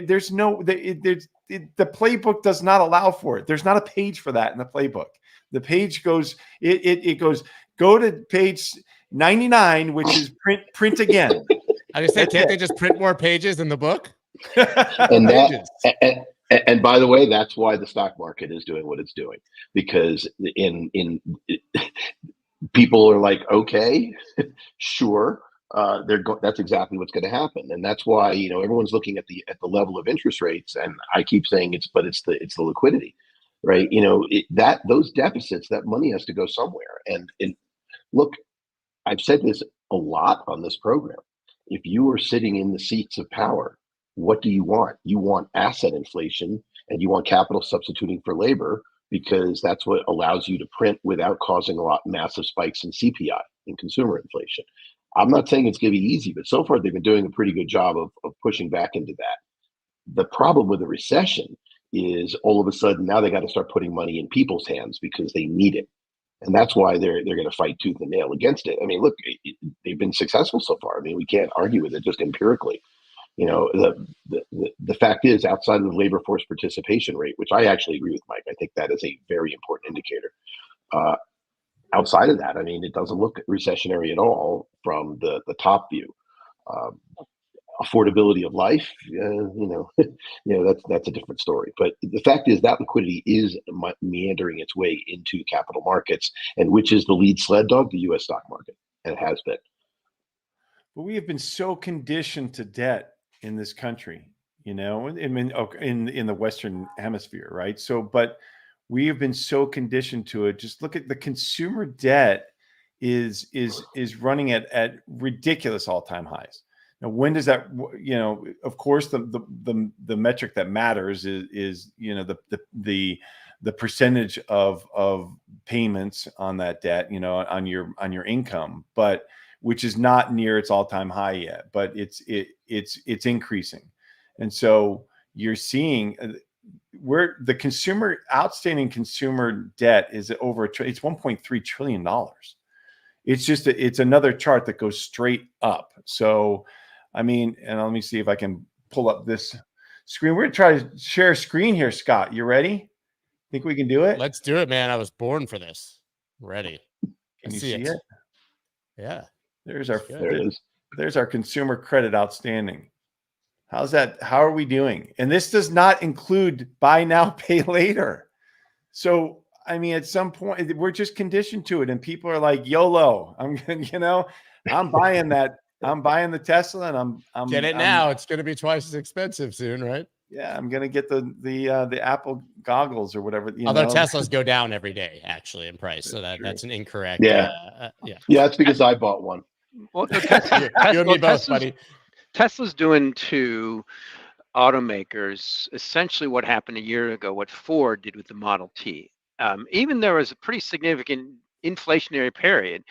playbook does not allow for it. There's not a page for that in the playbook. The page goes, it goes, go to page 99, which is print again. I just say, can't they just print more pages in the book? And by the way, that's why the stock market is doing what it's doing, because people are like, okay, sure, that's exactly what's going to happen, and that's why everyone's looking at the level of interest rates, and I keep saying it's the liquidity, right? Those deficits, that money has to go somewhere, and look, I've said this a lot on this program. If you are sitting in the seats of power, what do you want? You want asset inflation, and you want capital substituting for labor, because that's what allows you to print without causing massive spikes in CPI, in consumer inflation. I'm not saying it's going to be easy, but so far they've been doing a pretty good job of pushing back into that. The problem with the recession is all of a sudden now they got to start putting money in people's hands because they need it. And that's why they're going to fight tooth and nail against it. I mean, look, they've been successful so far. I mean, we can't argue with it just empirically. The fact is, outside of the labor force participation rate, which I actually agree with Mike, I think that is a very important indicator. Outside of that, I mean, it doesn't look recessionary at all from the top view. Affordability of life, that's a different story. But the fact is that liquidity is meandering its way into capital markets, and which is the lead sled dog? The U.S. stock market, and it has been. But we have been so conditioned to debt in this country, in the Western Hemisphere, right? So, but we have been so conditioned to it. Just look at the consumer debt is running at ridiculous all-time highs. Now, when does that? Of course, the metric that matters is the percentage of payments on that debt, on your income, but which is not near its all-time high yet, but it's increasing, and so you're seeing where the outstanding consumer debt is it's $1.3 trillion. It's another chart that goes straight up. So, I mean, and let me see if I can pull up this screen. We're going to try to share a screen here, Scott. You ready? Think we can do it? Let's do it, man. I was born for this. Ready. Can you see it? Yeah. There it is. There's our consumer credit outstanding. How's that? How are we doing? And this does not include buy now, pay later. So, I mean, at some point, we're just conditioned to it, and people are like, YOLO. I'm buying that. I'm buying the Tesla, and I'm get it now. It's going to be twice as expensive soon, right? Yeah, I'm going to get the Apple goggles or whatever. Although Teslas go down every day, actually, in price, so that's an incorrect. Yeah, that's because I bought one. Well, you and me both, buddy. Tesla's doing to automakers essentially what happened a year ago, what Ford did with the Model T. Even there was a pretty significant inflationary period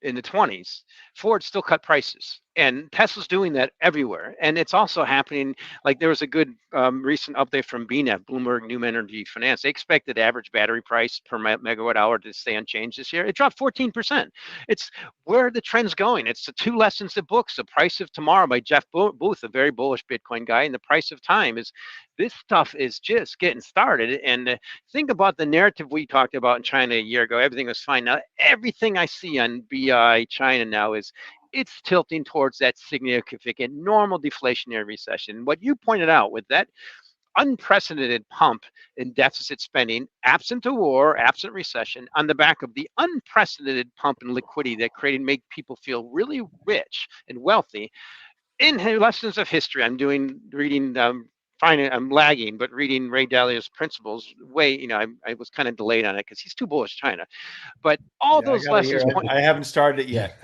in the 20s, Ford still cut prices. And Tesla's doing that everywhere. And it's also happening, like there was a good recent update from BNEF, Bloomberg New Energy Finance. They expected average battery price per megawatt hour to stay unchanged this year. It dropped 14%. It's where the trend's going. It's the two lessons of books, The Price of Tomorrow by Jeff Booth, a very bullish Bitcoin guy, and The Price of Time is this stuff is just getting started. And think about the narrative we talked about in China a year ago. Everything was fine. Now, everything I see on BI China now is it's tilting towards that significant normal deflationary recession. What you pointed out with that unprecedented pump in deficit spending, absent a war, absent recession, on the back of the unprecedented pump in liquidity that made people feel really rich and wealthy. In lessons of history, I'm reading. I'm lagging, but reading Ray Dalio's Principles, I was kind of delayed on it because he's too bullish China. But those lessons. I haven't started it yet.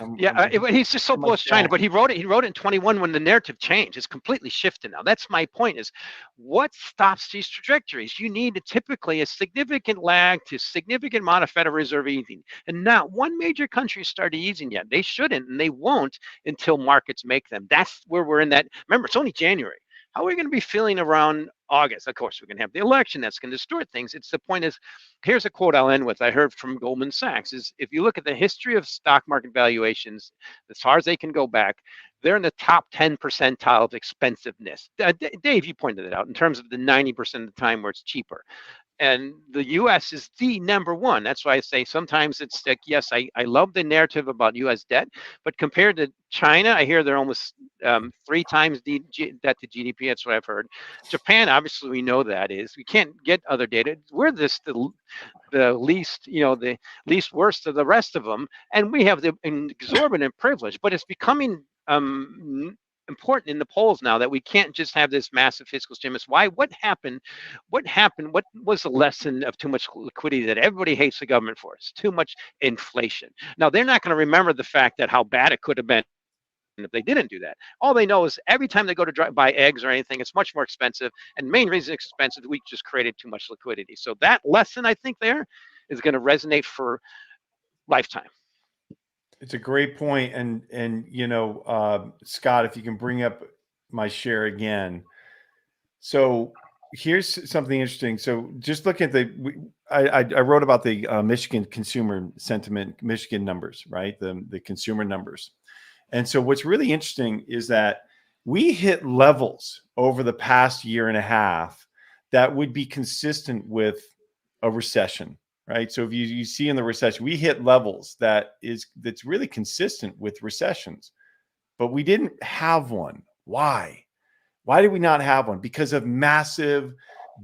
He's just so bullish China. But he wrote it in 21 when the narrative changed. It's completely shifted now. That's my point. Is what stops these trajectories? You need typically a significant lag to significant amount of Federal Reserve easing, and not one major country started easing yet. They shouldn't, and they won't until markets make them. That's where we're in that. Remember, it's only January. How are we going to be feeling around August? Of course, we're going to have the election. That's going to distort things. The point is, here's a quote I'll end with. I heard from Goldman Sachs is if you look at the history of stock market valuations, as far as they can go back, they're in the top 10 percentile of expensiveness. Dave, you pointed it out in terms of the 90% of the time where it's cheaper. And the U.S. is the number one. That's why I say sometimes it's like, yes, I love the narrative about U.S. debt, but compared to China, I hear they're almost 3 times debt to GDP. That's what I've heard. Japan, obviously, we know that is. We can't get other data. We're the least, the least worst of the rest of them, and we have the exorbitant privilege. But it's becoming important in the polls now that we can't just have this massive fiscal stimulus. Why? What happened? What was the lesson of too much liquidity that everybody hates the government for? It's too much inflation. Now, they're not going to remember the fact that how bad it could have been if they didn't do that. All they know is every time they go to buy eggs or anything, it's much more expensive. And the main reason it's expensive, we just created too much liquidity. So that lesson, I think, there is going to resonate for lifetime. It's a great point. And Scott, if you can bring up my share again. So here's something interesting. So just look at I wrote about the Michigan consumer sentiment, Michigan numbers, right? The consumer numbers. And so what's really interesting is that we hit levels over the past year and a half that would be consistent with a recession, right? So if you see in the recession, we hit levels that's really consistent with recessions, but we didn't have one. Why? Why did we not have one? Because of massive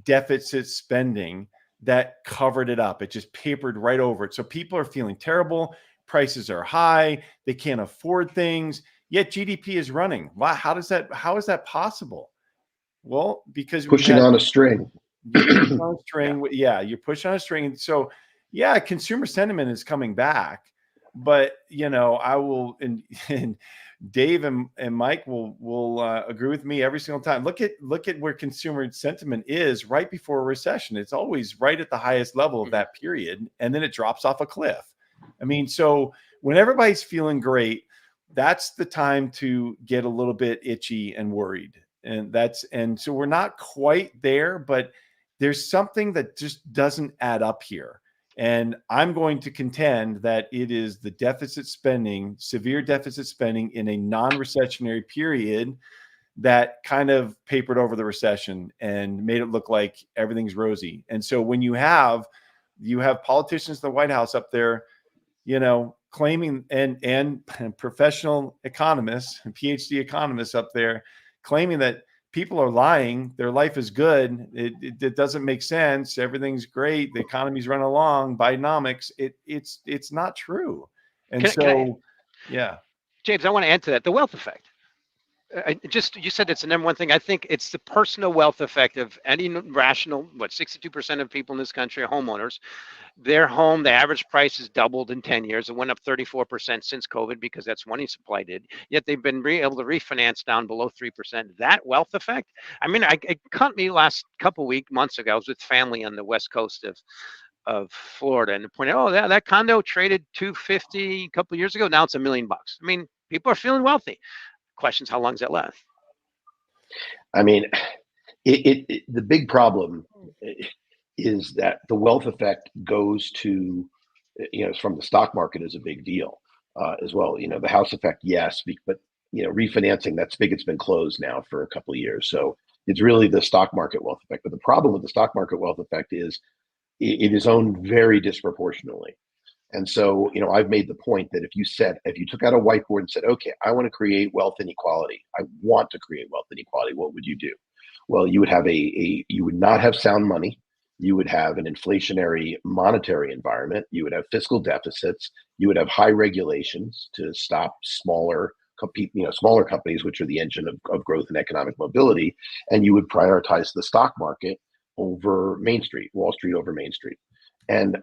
deficit spending that covered it up. It just papered right over it. So people are feeling terrible. Prices are high. They can't afford things. Yet GDP is running. Wow, how is that possible? Well, because pushing on a string. Yeah, you're pushing on a string. And so, yeah, consumer sentiment is coming back. But I will, and Dave and Mike will agree with me every single time. Look at where consumer sentiment is right before a recession. It's always right at the highest level of that period, and then it drops off a cliff. I mean, so when everybody's feeling great, that's the time to get a little bit itchy and worried. And so we're not quite there, but there's something that just doesn't add up here. And I'm going to contend that it is the deficit spending, severe deficit spending in a non-recessionary period that kind of papered over the recession and made it look like everything's rosy. And so when you have politicians in the White House up there, claiming and professional economists and PhD economists up there claiming that people are lying, their life is good, it doesn't make sense, everything's great, the economy's running along, Bidenomics, it's not true. And yeah. James, I want to add to that, the wealth effect. You said it's the number one thing. I think it's the personal wealth effect of any rational, 62% of people in this country are homeowners. Their home, the average price has doubled in 10 years. It went up 34% since COVID because that's money supply did. Yet they've been able to refinance down below 3%. That wealth effect, I mean, it caught me last months ago. I was with family on the west coast of Florida, and pointed out, that condo traded $250 a couple of years ago. Now it's $1 million. I mean, people are feeling wealthy. Questions, how long does that last? I mean, the big problem is that the wealth effect goes to, from the stock market is a big deal as well. The house effect, yes, but refinancing, that spigot's been closed now for a couple of years. So it's really the stock market wealth effect. But the problem with the stock market wealth effect is it is owned very disproportionately. And so, I've made the point that if you took out a whiteboard and said, okay, I want to create wealth inequality, I want to create wealth inequality, what would you do? Well, you would have you would not have sound money. You would have an inflationary monetary environment. You would have fiscal deficits. You would have high regulations to stop smaller companies, which are the engine of growth and economic mobility. And you would prioritize the stock market over Main Street, Wall Street over Main Street. And,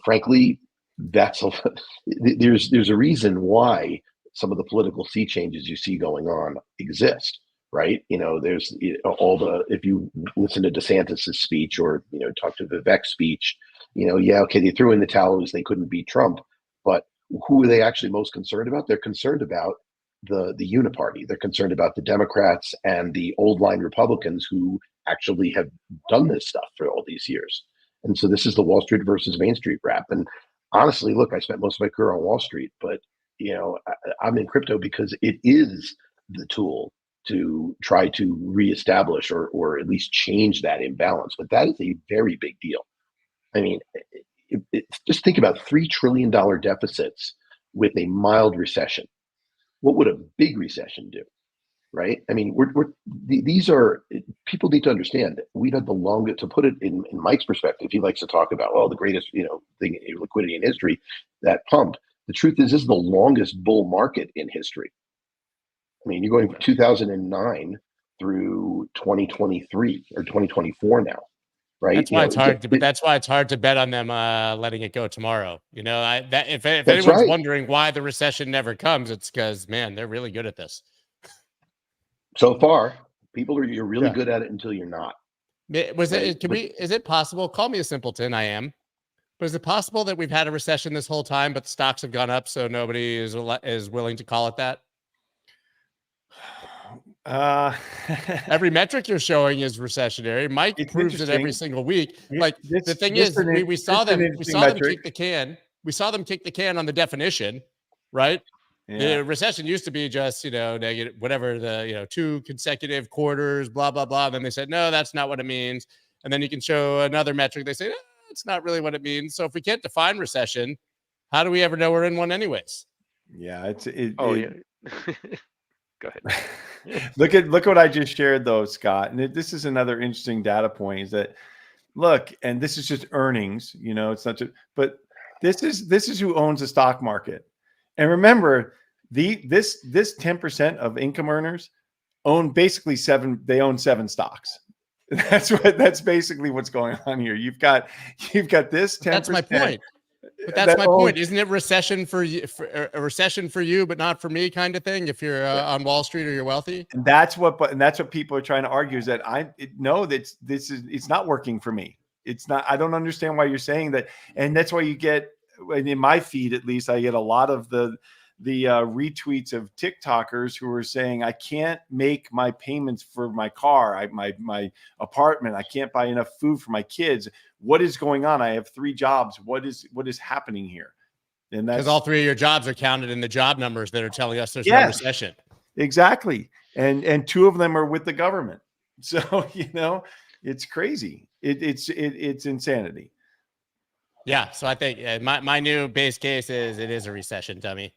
frankly, there's a reason why some of the political sea changes you see going on exist, right? There's if you listen to DeSantis's speech or talk to Vivek's speech, okay, they threw in the towel because they couldn't beat Trump, but who are they actually most concerned about? They're concerned about the uniparty. They're concerned about the Democrats and the old line Republicans who actually have done this stuff for all these years. And so this is the Wall Street versus Main Street rap. And honestly, look, I spent most of my career on Wall Street, but I'm in crypto because it is the tool to try to reestablish or at least change that imbalance. But that is a very big deal. I mean, just think about $3 trillion deficits with a mild recession. What would a big recession do? Right? I mean, these are, people need to understand that we've had the longest, to put it in Mike's perspective, he likes to talk about, oh, the greatest, thing, liquidity in history that pumped. The truth is, this is the longest bull market in history. I mean, you're going from 2009 through 2023 or 2024 now, right? That's why it's hard. But that's why it's hard to bet on them letting it go tomorrow. If anyone's right. wondering why the recession never comes, it's because, man, they're really good at this. So far, you're really good at it until you're not. Is it possible? Call me a simpleton. I am. But is it possible that we've had a recession this whole time, but the stocks have gone up, so nobody is willing to call it that? Every metric you're showing is recessionary. Mike proves it every single week. The thing is, we saw them kick the can. We saw them kick the can on the definition, right? Yeah. The recession used to be just, negative, whatever the, 2 consecutive quarters, blah, blah, blah. Then they said, no, that's not what it means. And then you can show another metric. They say, it's not really what it means. So if we can't define recession, how do we ever know we're in one anyways? Yeah. Yeah. Go ahead. Look what I just shared though, Scott. And this is another interesting data point, is that and this is just earnings, it's not just, but this is who owns the stock market. And remember, this 10% of income earners own basically 7 stocks. That's basically what's going on here. You've got this 10%. That's my point. But that's my point. Isn't it recession for you, a recession for you, but not for me, kind of thing? If you're on Wall Street or you're wealthy, and that's what people are trying to argue, is that it's not working for me. It's not. I don't understand why you're saying that, and that's why you get, in my feed at least, I get a lot of the retweets of TikTokers who are saying, I can't make my payments for my car, my apartment. I can't buy enough food for my kids. What is going on? I have 3 jobs. What is happening here? And that's because all 3 of your jobs are counted in the job numbers that are telling us there's no recession. Exactly. And 2 of them are with the government. So, it's crazy. It's insanity. Yeah. So I think my new base case is it is a recession, dummy.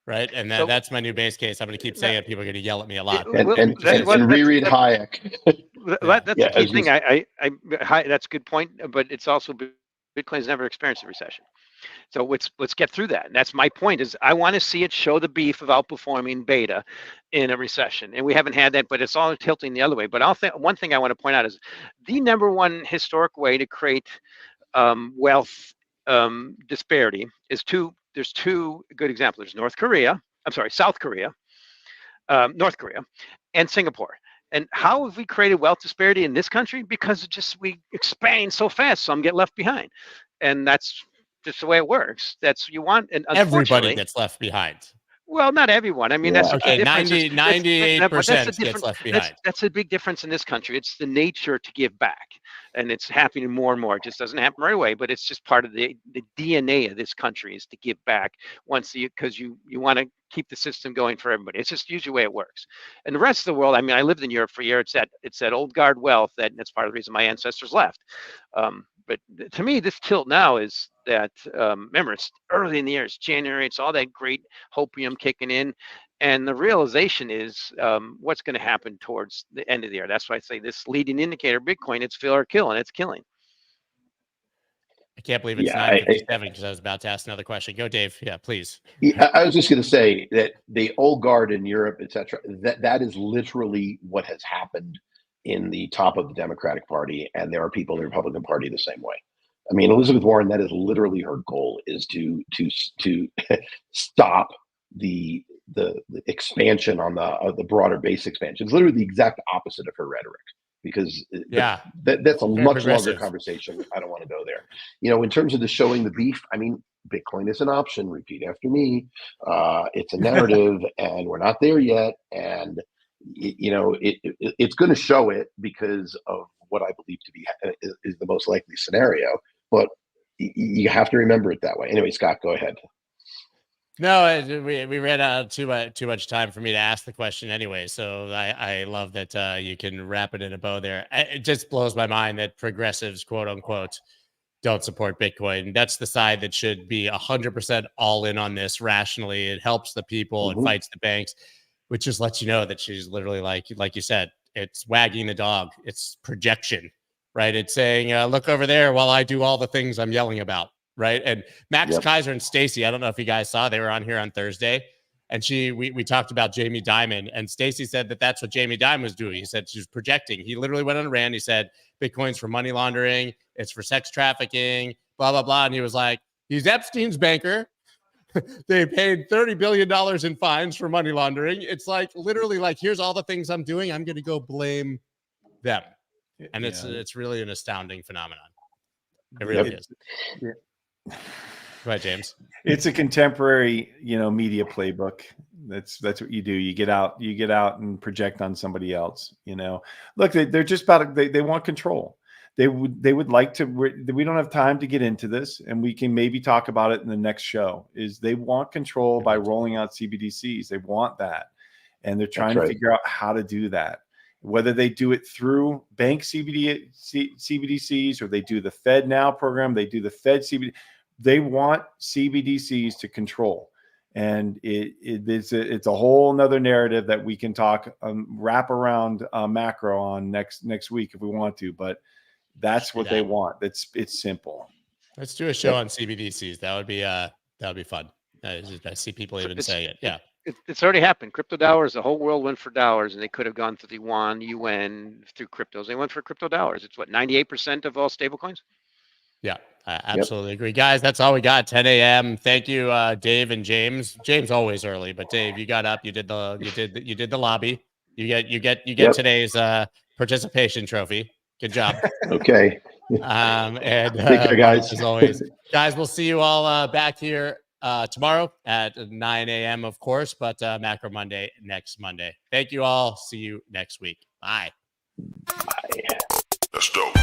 Right. And that's my new base case. I'm going to keep saying it. People are going to yell at me a lot. And reread Hayek. That's the key thing. That's a good point. But it's also Bitcoin's never experienced a recession. So let's get through that. And that's my point, is I want to see it show the beef of outperforming beta in a recession. And we haven't had that, but it's all tilting the other way. But one thing I want to point out is the number one historic way to create wealth disparity is there's 2 good examples. There's South Korea, North Korea, and Singapore. And how have we created wealth disparity in this country? Because we expand so fast, some get left behind. And that's just the way it works. That's you want. And everybody gets left behind. Well, not everyone. I mean, that's okay. 98% gets left behind. That's a big difference in this country. It's the nature to give back, and it's happening more and more. It just doesn't happen right away, but it's just part of the DNA of this country is to give back because you want to keep the system going for everybody. It's just usually the way it works. And the rest of the world, I mean, I lived in Europe for a year. It's that old guard wealth that's part of the reason my ancestors left. But to me, this tilt now is that, remember, it's early in the year, it's January, it's all that great hopium kicking in. And the realization is what's going to happen towards the end of the year. That's why I say this leading indicator, Bitcoin, it's fill or kill, and it's killing. I can't believe it's 9:57 because I was about to ask another question. Go, Dave. Yeah, please. Yeah, I was just going to say that the old guard in Europe, et cetera, that is literally what has happened in the top of the Democratic Party, and there are people in the Republican Party the same way. I mean, Elizabeth Warren, that is literally her goal, is to stop the expansion on the broader base expansion. It's literally the exact opposite of her rhetoric, because that's a much longer conversation. I don't want to go there. In terms of the showing the beef, I mean, Bitcoin is an option. Repeat after me. It's a narrative, and we're not there yet. And it's going to show it because of what I believe to be is the most likely scenario. But you have to remember it that way. Anyway, Scott, go ahead. No, we ran out of too much time for me to ask the question anyway. So I love that you can wrap it in a bow there. It just blows my mind that progressives, quote unquote, don't support Bitcoin. That's the side that should be 100% all in on this rationally. It helps the people, it fights the banks, which just lets you know that she's literally like you said, it's wagging the dog. It's projection, right? It's saying, look over there while I do all the things I'm yelling about, right? And Max Kaiser and Stacy, I don't know if you guys saw, they were on here on Thursday. And we talked about Jamie Dimon, and Stacy said that that's what Jamie Dimon was doing. He said she was projecting. He literally went on a rant. He said Bitcoin's for money laundering, it's for sex trafficking, blah blah blah. And he was like, he's Epstein's banker. They paid $30 billion in fines for money laundering. It's like literally like, here's all the things I'm doing. I'm going to go blame them, and it's really an astounding phenomenon. It really is. Yeah. Go ahead, James. It's a contemporary, media playbook. That's what you do. You get out and project on somebody else. Look, they're just about. They want control. They would like to. We don't have time to get into this, and we can maybe talk about it in the next show. Is they want control by rolling out CBDCs. They want that, and they're trying to figure out how to do that. Whether they do it through bank CBDCs or they do the Fed Now program, they do the Fed CBD. They want CBDCs to control, and it's a whole nother narrative that we can talk wrap around macro on next week if we want to. But that's what they want. It's simple. Let's do a show on CBDCs. That would be fun. I see people even saying it. Yeah. It's already happened. Crypto dollars, the whole world went for dollars, and they could have gone through the yuan, UN, through cryptos. They went for crypto dollars. It's 98% of all stablecoins. Yeah, I absolutely agree. Guys, that's all we got. 10 a.m. Thank you, Dave and James. James always early, but Dave, you got up. You did the lobby. You get today's participation trophy. Good job. Okay. And take care, guys. As always, guys, we'll see you all back here tomorrow at 9 a.m. of course, but Macro Monday next Monday. Thank you all. See you next week. Bye. Bye. That's dope.